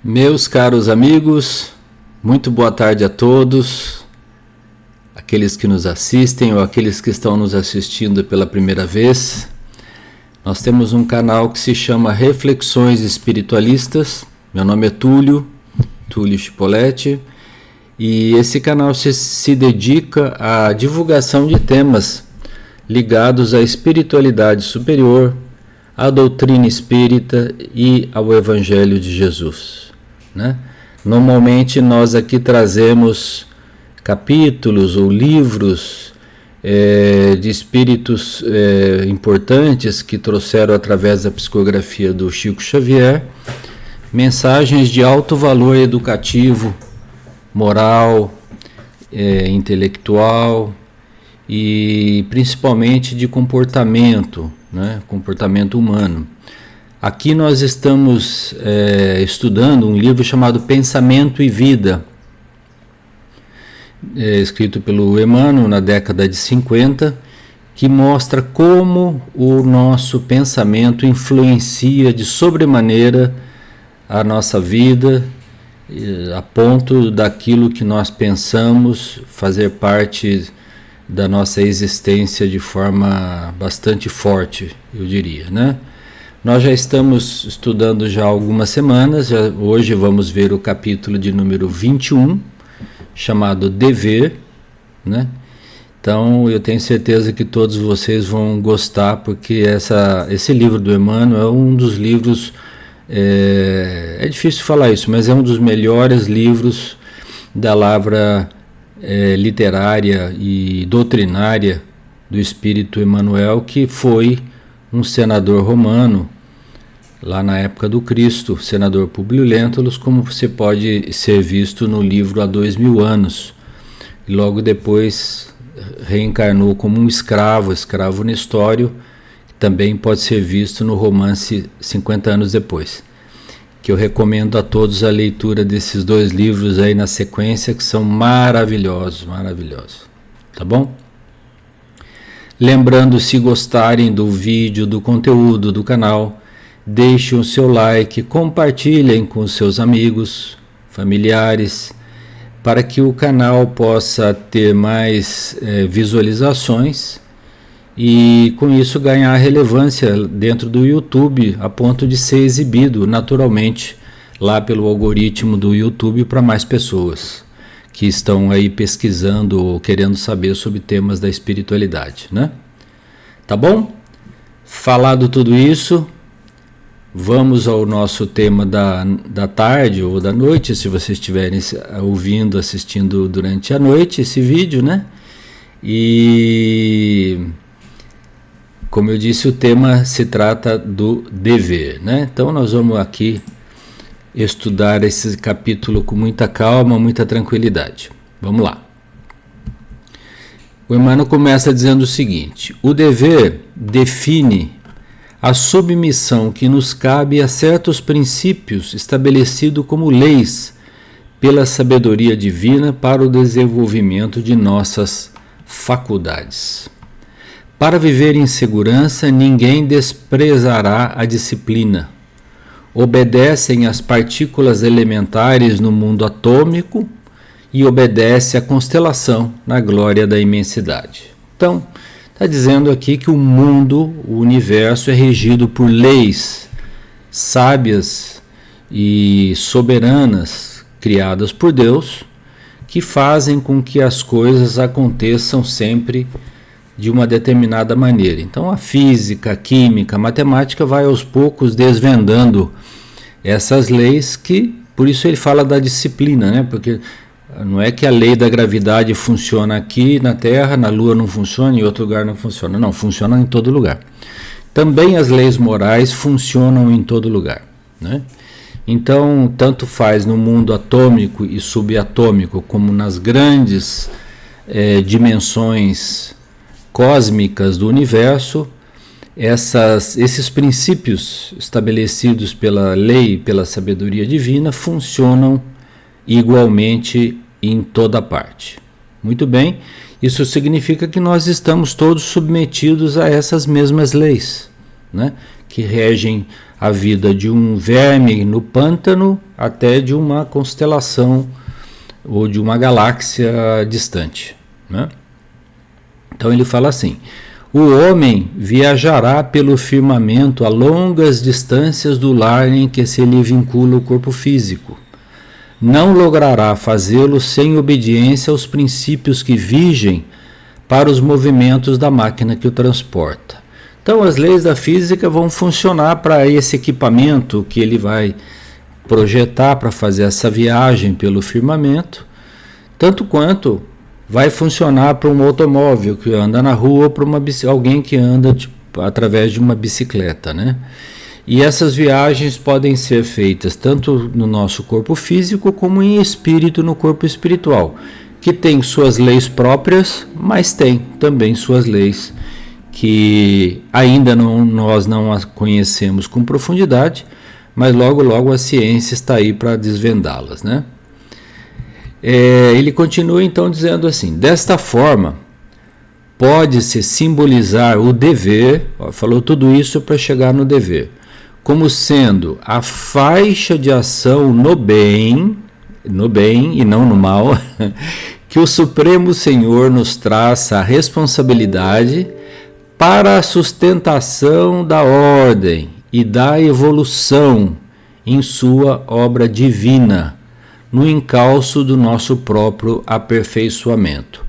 Meus caros amigos, muito boa tarde a todos, aqueles que nos assistem ou aqueles que estão nos assistindo pela primeira vez. Nós temos um canal que se chama Reflexões Espiritualistas. Meu nome é Túlio Chipoletti, e esse canal se dedica à divulgação de temas ligados à espiritualidade superior, à doutrina espírita e ao Evangelho de Jesus. Normalmente nós aqui trazemos capítulos ou livros de espíritos importantes que trouxeram através da psicografia do Chico Xavier mensagens de alto valor educativo, moral, intelectual e principalmente de comportamento, comportamento humano. Aqui nós estamos estudando um livro chamado Pensamento e Vida, escrito pelo Emmanuel na década de 50, que mostra como o nosso pensamento influencia de sobremaneira a nossa vida, a ponto daquilo que nós pensamos fazer parte da nossa existência de forma bastante forte, eu diria, Nós já estamos estudando já há algumas semanas, hoje vamos ver o capítulo de número 21, chamado Dever, Então eu tenho certeza que todos vocês vão gostar, porque esse livro do Emmanuel é um dos livros, é difícil falar isso, mas é um dos melhores livros da lavra literária e doutrinária do espírito Emmanuel, que foi um senador romano, lá na época do Cristo, senador Públio Lentulus, como você pode ser visto no livro Há 2000 anos. E logo depois reencarnou como um escravo Nestório, que também pode ser visto no romance 50 anos depois. Que eu recomendo a todos a leitura desses dois livros aí na sequência, que são maravilhosos, tá bom? Lembrando, se gostarem do vídeo, do conteúdo do canal, deixem o seu like, compartilhem com seus amigos, familiares, para que o canal possa ter mais visualizações e com isso ganhar relevância dentro do YouTube, a ponto de ser exibido naturalmente lá pelo algoritmo do YouTube para mais pessoas que estão aí pesquisando ou querendo saber sobre temas da espiritualidade, Tá bom? Falado tudo isso, vamos ao nosso tema da tarde ou da noite, se vocês estiverem ouvindo, assistindo durante a noite esse vídeo, E, como eu disse, o tema se trata do dever, Então nós vamos aqui estudar esse capítulo com muita calma, muita tranquilidade. Vamos lá. O Emmanuel começa dizendo o seguinte: o dever define a submissão que nos cabe a certos princípios estabelecidos como leis pela sabedoria divina para o desenvolvimento de nossas faculdades. Para viver em segurança, ninguém desprezará a disciplina. Obedecem às partículas elementares no mundo atômico e obedece à constelação na glória da imensidade. Então, está dizendo aqui que o mundo, o universo, é regido por leis sábias e soberanas criadas por Deus, que fazem com que as coisas aconteçam sempre de uma determinada maneira. Então a física, a química, a matemática vai aos poucos desvendando essas leis, que por isso ele fala da disciplina, porque não é que a lei da gravidade funciona aqui na Terra, na Lua não funciona, em outro lugar não funciona. Não, funciona em todo lugar. Também as leis morais funcionam em todo lugar, Então, tanto faz no mundo atômico e subatômico, como nas grandes dimensões cósmicas do universo, esses princípios estabelecidos pela lei, pela sabedoria divina, funcionam igualmente em toda parte. Muito bem, isso significa que nós estamos todos submetidos a essas mesmas leis, que regem a vida de um verme no pântano até de uma constelação ou de uma galáxia distante, né? Então ele fala assim: o homem viajará pelo firmamento a longas distâncias do lar em que se lhe vincula o corpo físico. Não logrará fazê-lo sem obediência aos princípios que vigem para os movimentos da máquina que o transporta. Então as leis da física vão funcionar para esse equipamento que ele vai projetar para fazer essa viagem pelo firmamento, tanto quanto vai funcionar para um automóvel que anda na rua ou para alguém que anda através de uma bicicleta, né? E essas viagens podem ser feitas tanto no nosso corpo físico como em espírito no corpo espiritual, que tem suas leis próprias, mas tem também suas leis que ainda nós não as conhecemos com profundidade, mas logo logo a ciência está aí para desvendá-las, né? Ele continua então dizendo assim: desta forma, pode-se simbolizar o dever, falou tudo isso para chegar no dever, como sendo a faixa de ação no bem e não no mal, que o Supremo Senhor nos traça a responsabilidade para a sustentação da ordem e da evolução em sua obra divina, no encalço do nosso próprio aperfeiçoamento.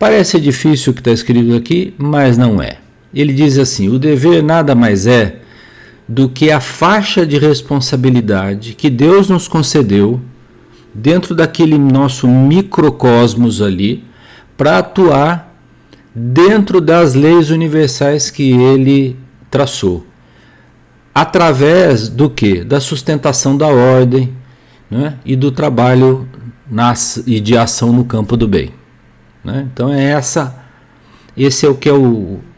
Parece difícil o que está escrito aqui, mas não é. Ele diz assim: o dever nada mais é do que a faixa de responsabilidade que Deus nos concedeu dentro daquele nosso microcosmos ali, para atuar dentro das leis universais que ele traçou. Através do quê? Da sustentação da ordem, né? E do trabalho e de ação no campo do bem, né? Então esse é o que é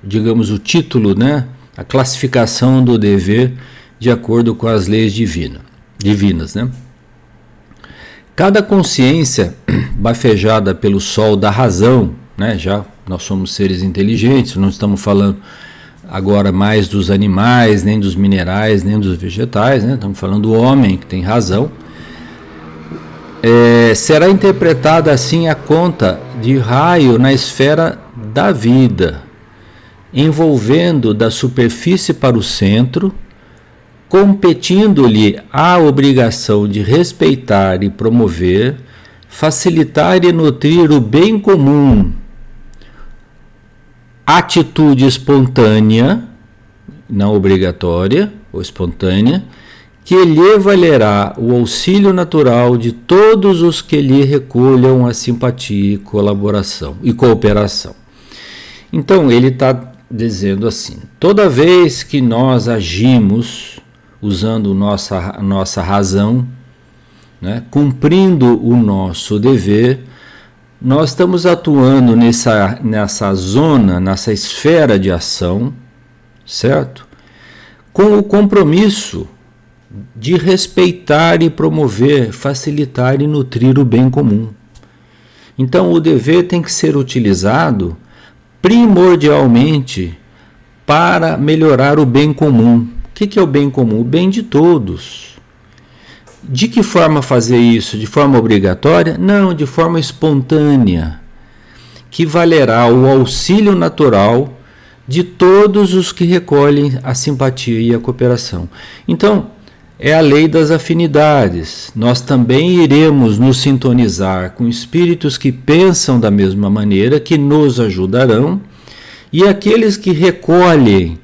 digamos, o título, né? A classificação do dever de acordo com as leis divinas, né? Cada consciência bafejada pelo sol da razão, né? Já nós somos seres inteligentes, não estamos falando agora mais dos animais, nem dos minerais, nem dos vegetais, né? Estamos falando do homem que tem razão. Será interpretada assim a conta de raio na esfera da vida, envolvendo da superfície para o centro, competindo-lhe a obrigação de respeitar e promover, facilitar e nutrir o bem comum, atitude espontânea, não obrigatória ou espontânea, que lhe valerá o auxílio natural de todos os que lhe recolham a simpatia e colaboração e cooperação. Então ele está dizendo assim: toda vez que nós agimos usando nossa razão, né, cumprindo o nosso dever, nós estamos atuando nessa zona, nessa esfera de ação, certo? Com o compromisso de respeitar e promover, facilitar e nutrir o bem comum. Então o dever tem que ser utilizado primordialmente para melhorar o bem comum. O que é o bem comum? O bem de todos. De que forma fazer isso? De forma obrigatória? Não, de forma espontânea, que valerá o auxílio natural de todos os que recolhem a simpatia e a cooperação. Então, é a lei das afinidades. Nós também iremos nos sintonizar com espíritos que pensam da mesma maneira, que nos ajudarão, e aqueles que recolhem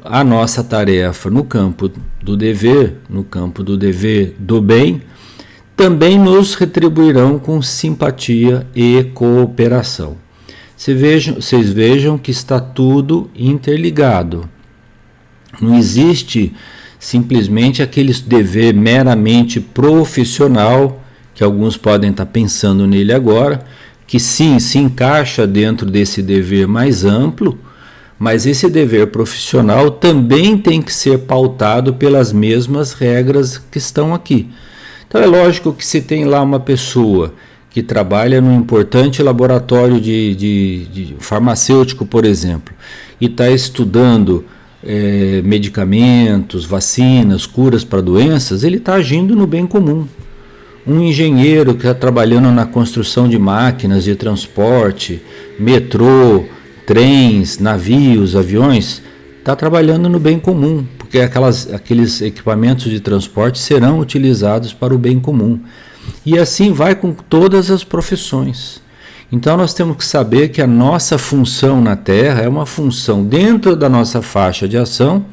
a nossa tarefa no campo do dever, do bem, também nos retribuirão com simpatia e cooperação. Vocês vejam que está tudo interligado. Não existe simplesmente aquele dever meramente profissional, que alguns podem estar pensando nele agora, que sim, se encaixa dentro desse dever mais amplo, mas esse dever profissional também tem que ser pautado pelas mesmas regras que estão aqui. Então é lógico que se tem lá uma pessoa que trabalha num importante laboratório de farmacêutico, por exemplo, e está estudando medicamentos, vacinas, curas para doenças, ele está agindo no bem comum. Um engenheiro que está trabalhando na construção de máquinas de transporte, metrô, trens, navios, aviões, está trabalhando no bem comum, porque aqueles equipamentos de transporte serão utilizados para o bem comum. E assim vai com todas as profissões. Então nós temos que saber que a nossa função na Terra é uma função dentro da nossa faixa de ação,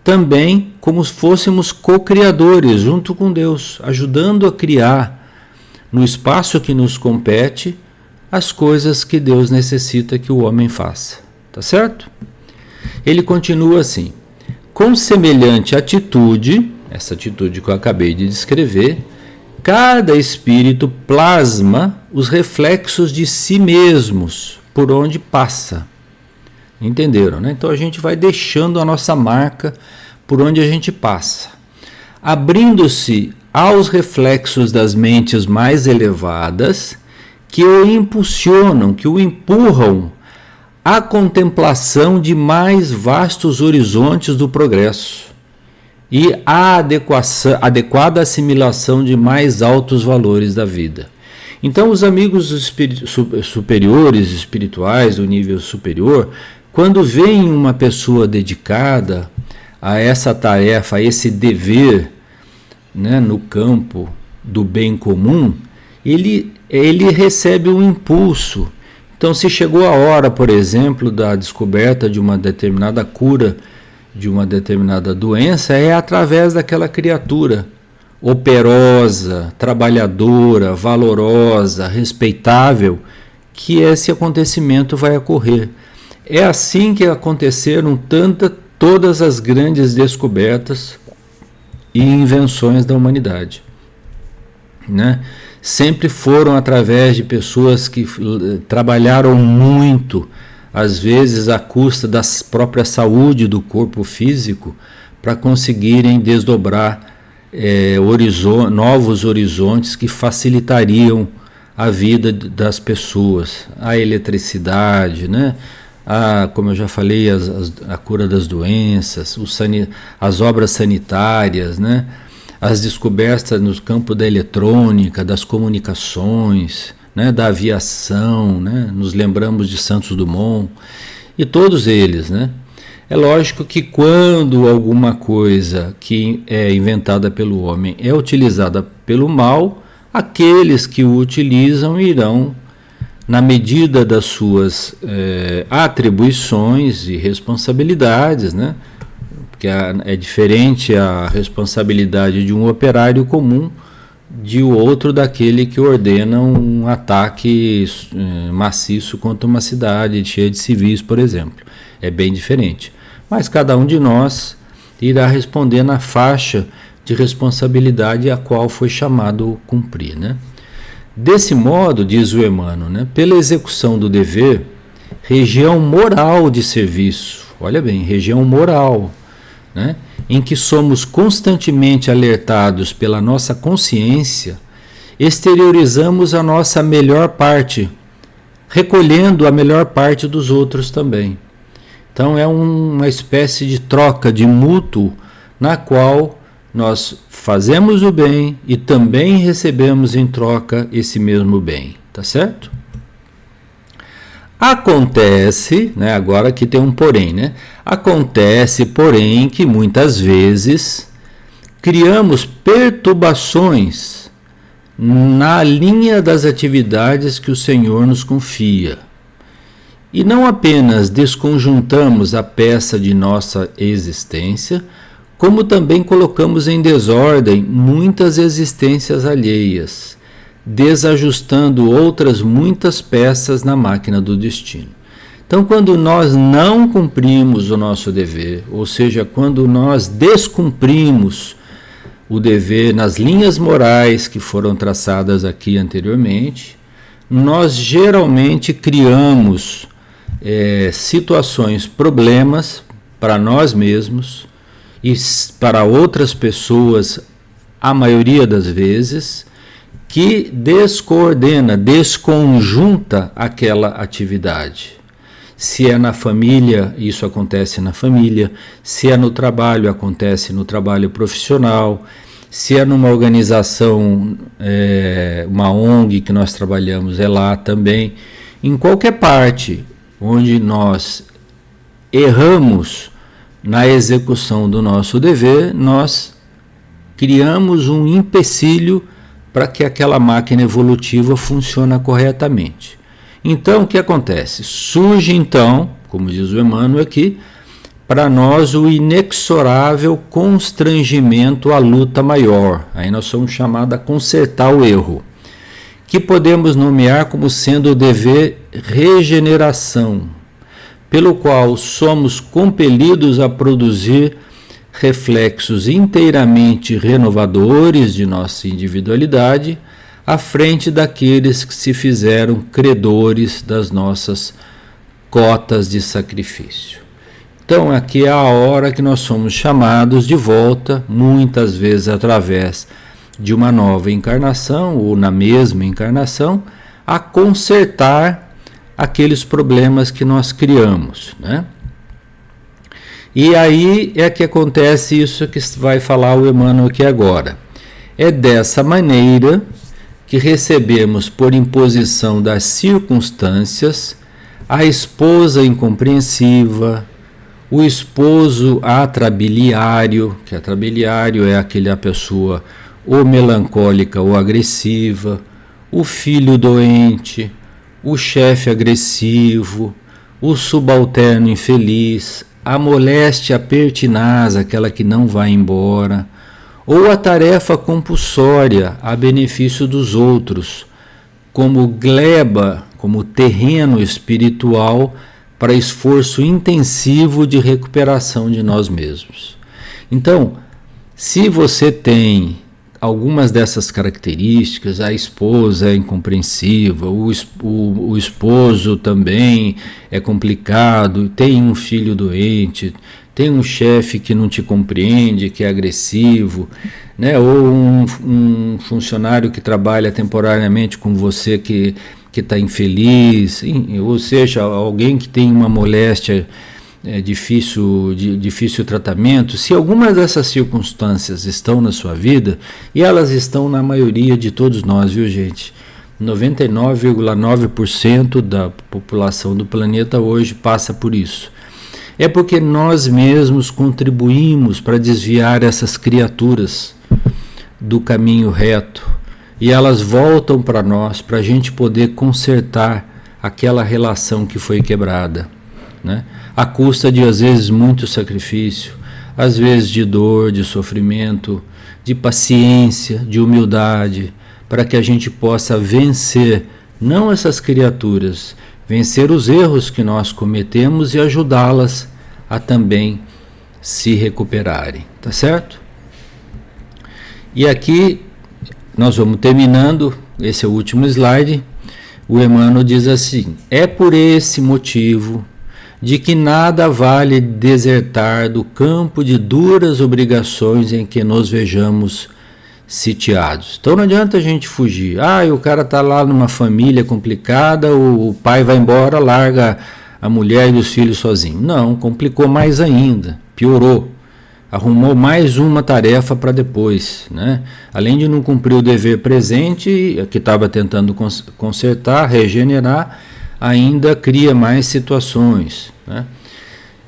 também como se fôssemos co-criadores junto com Deus, ajudando a criar no espaço que nos compete as coisas que Deus necessita que o homem faça. Tá certo? Ele continua assim: com semelhante atitude, essa atitude que eu acabei de descrever, cada espírito plasma os reflexos de si mesmos por onde passa. Entenderam, né? Então a gente vai deixando a nossa marca por onde a gente passa, abrindo-se aos reflexos das mentes mais elevadas que o impulsionam, que o empurram à contemplação de mais vastos horizontes do progresso e à adequada assimilação de mais altos valores da vida. Então, os amigos superiores, espirituais, do nível superior, quando veem uma pessoa dedicada a essa tarefa, a esse dever, né, no campo do bem comum, ele recebe um impulso. Então, se chegou a hora, por exemplo, da descoberta de uma determinada cura de uma determinada doença, é através daquela criatura operosa, trabalhadora, valorosa, respeitável, que esse acontecimento vai ocorrer. É assim que aconteceram todas as grandes descobertas e invenções da humanidade, né? Sempre foram através de pessoas que trabalharam muito, às vezes à custa da própria saúde do corpo físico, para conseguirem desdobrar novos horizontes que facilitariam a vida das pessoas. A eletricidade, né? Como eu já falei, a cura das doenças, as obras sanitárias, né? As descobertas no campo da eletrônica, das comunicações, né? Da aviação, né? Nos lembramos de Santos Dumont e todos eles, né? É lógico que quando alguma coisa que é inventada pelo homem é utilizada pelo mal, aqueles que o utilizam irão, na medida das suas atribuições e responsabilidades, né? Porque é diferente a responsabilidade de um operário comum de outro daquele que ordena um ataque maciço contra uma cidade cheia de civis, por exemplo. É bem diferente. Mas cada um de nós irá responder na faixa de responsabilidade a qual foi chamado a cumprir, né? Desse modo, diz o Emmanuel, né, pela execução do dever, região moral de serviço, olha bem, região moral, né, em que somos constantemente alertados pela nossa consciência, exteriorizamos a nossa melhor parte, recolhendo a melhor parte dos outros também. Então é uma espécie de troca de mútuo na qual nós fazemos o bem e também recebemos em troca esse mesmo bem, tá certo? Acontece, né, agora aqui tem um porém, né? Acontece, porém, que muitas vezes criamos perturbações na linha das atividades que o Senhor nos confia. E não apenas desconjuntamos a peça de nossa existência, como também colocamos em desordem muitas existências alheias, desajustando outras muitas peças na máquina do destino. Então, quando nós não cumprimos o nosso dever, ou seja, quando nós descumprimos o dever nas linhas morais que foram traçadas aqui anteriormente, nós geralmente criamos situações, problemas para nós mesmos e para outras pessoas, a maioria das vezes, que descoordena, desconjunta aquela atividade. Se é na família, isso acontece na família. Se é no trabalho, acontece no trabalho profissional. Se é numa organização, uma ONG que nós trabalhamos, é lá também. Em qualquer parte onde nós erramos na execução do nosso dever, nós criamos um empecilho para que aquela máquina evolutiva funcione corretamente. Então, o que acontece? Surge então, como diz o Emmanuel aqui, para nós o inexorável constrangimento à luta maior. Aí nós somos chamados a consertar o erro, que podemos nomear como sendo o dever regeneração, pelo qual somos compelidos a produzir reflexos inteiramente renovadores de nossa individualidade à frente daqueles que se fizeram credores das nossas cotas de sacrifício. Então aqui é a hora que nós somos chamados de volta, muitas vezes através de uma nova encarnação ou na mesma encarnação, a consertar aqueles problemas que nós criamos, né? E aí é que acontece isso que vai falar o Emmanuel aqui agora. É dessa maneira que recebemos por imposição das circunstâncias a esposa incompreensiva, o esposo atrabiliário, que atrabiliário é aquela pessoa ou melancólica ou agressiva, o filho doente, o chefe agressivo, o subalterno infeliz, a moléstia pertinaz, aquela que não vai embora, ou a tarefa compulsória a benefício dos outros, como gleba, como terreno espiritual para esforço intensivo de recuperação de nós mesmos. Então, se você tem algumas dessas características, a esposa é incompreensiva, o esposo também é complicado, tem um filho doente, tem um chefe que não te compreende, que é agressivo, né? Ou um funcionário que trabalha temporariamente com você que está infeliz, ou seja, alguém que tem uma moléstia difícil tratamento. Se algumas dessas circunstâncias estão na sua vida, e elas estão na maioria de todos nós, viu, gente? 99,9% da população do planeta hoje passa por isso. É porque nós mesmos contribuímos para desviar essas criaturas do caminho reto, e elas voltam para nós, para a gente poder consertar aquela relação que foi quebrada, né? À custa de, às vezes, muito sacrifício, às vezes de dor, de sofrimento, de paciência, de humildade, para que a gente possa vencer, não essas criaturas, vencer os erros que nós cometemos e ajudá-las a também se recuperarem, tá certo? E aqui nós vamos terminando, esse é o último slide. O Emmanuel diz assim: é por esse motivo de que nada vale desertar do campo de duras obrigações em que nos vejamos sitiados. Então não adianta a gente fugir. O cara está lá numa família complicada, o pai vai embora, larga a mulher e os filhos sozinhos. Não, complicou mais ainda, piorou. Arrumou mais uma tarefa para depois, né? Além de não cumprir o dever presente, que estava tentando consertar, regenerar, ainda cria mais situações, né?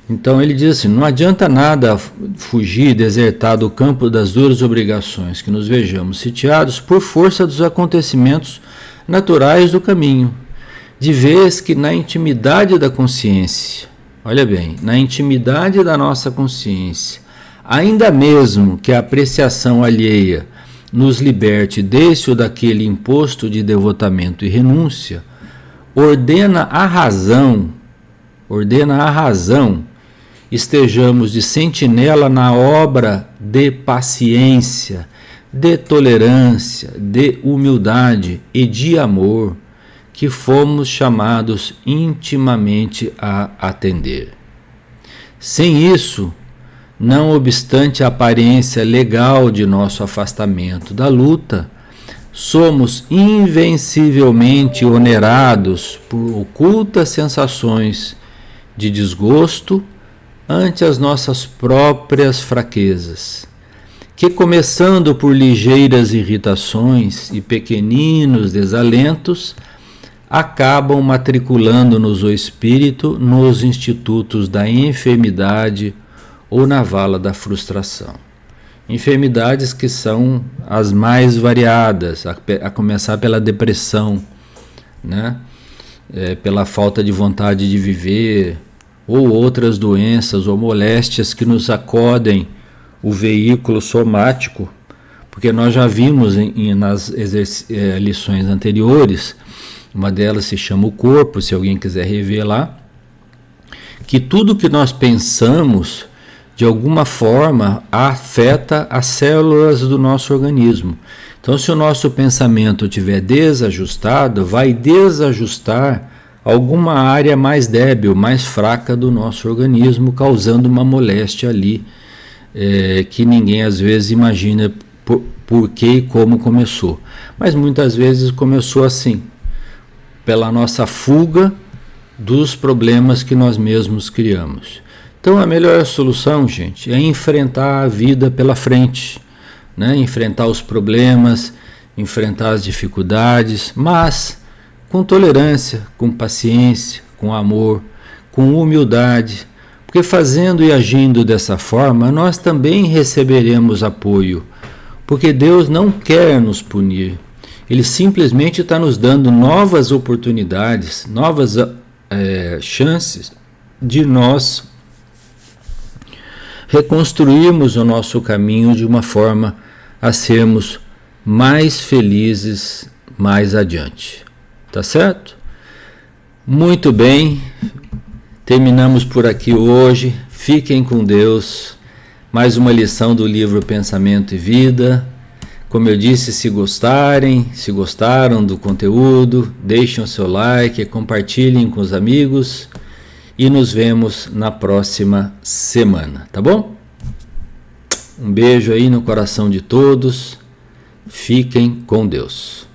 Então ele diz assim: não adianta nada fugir, desertar do campo das duras obrigações que nos vejamos sitiados por força dos acontecimentos naturais do caminho, de vez que na intimidade da consciência, olha bem, na intimidade da nossa consciência, ainda mesmo que a apreciação alheia nos liberte desse ou daquele imposto de devotamento e renúncia, ordena a razão, estejamos de sentinela na obra de paciência, de tolerância, de humildade e de amor, que fomos chamados intimamente a atender. Sem isso, não obstante a aparência legal de nosso afastamento da luta, somos invencivelmente onerados por ocultas sensações de desgosto ante as nossas próprias fraquezas, que, começando por ligeiras irritações e pequeninos desalentos, acabam matriculando-nos o espírito nos institutos da enfermidade ou na vala da frustração. Enfermidades que são as mais variadas, a começar pela depressão, né? Pela falta de vontade de viver, ou outras doenças ou moléstias que nos acodem o veículo somático, porque nós já vimos nas lições anteriores, uma delas se chama o corpo, se alguém quiser rever lá, que tudo que nós pensamos, de alguma forma, afeta as células do nosso organismo. Então, se o nosso pensamento estiver desajustado, vai desajustar alguma área mais débil, mais fraca do nosso organismo, causando uma moléstia ali, que ninguém às vezes imagina por que e como começou. Mas muitas vezes começou assim, pela nossa fuga dos problemas que nós mesmos criamos. Então a melhor solução, gente, é enfrentar a vida pela frente, né? Enfrentar os problemas, enfrentar as dificuldades, mas com tolerância, com paciência, com amor, com humildade, porque fazendo e agindo dessa forma, nós também receberemos apoio, porque Deus não quer nos punir, Ele simplesmente está nos dando novas oportunidades, novas chances de nós reconstruirmos o nosso caminho de uma forma a sermos mais felizes mais adiante. Tá certo? Muito bem, terminamos por aqui hoje. Fiquem com Deus. Mais uma lição do livro Pensamento e Vida. Como eu disse, se gostaram do conteúdo, deixem o seu like, compartilhem com os amigos e nos vemos na próxima semana, tá bom? Um beijo aí no coração de todos. Fiquem com Deus.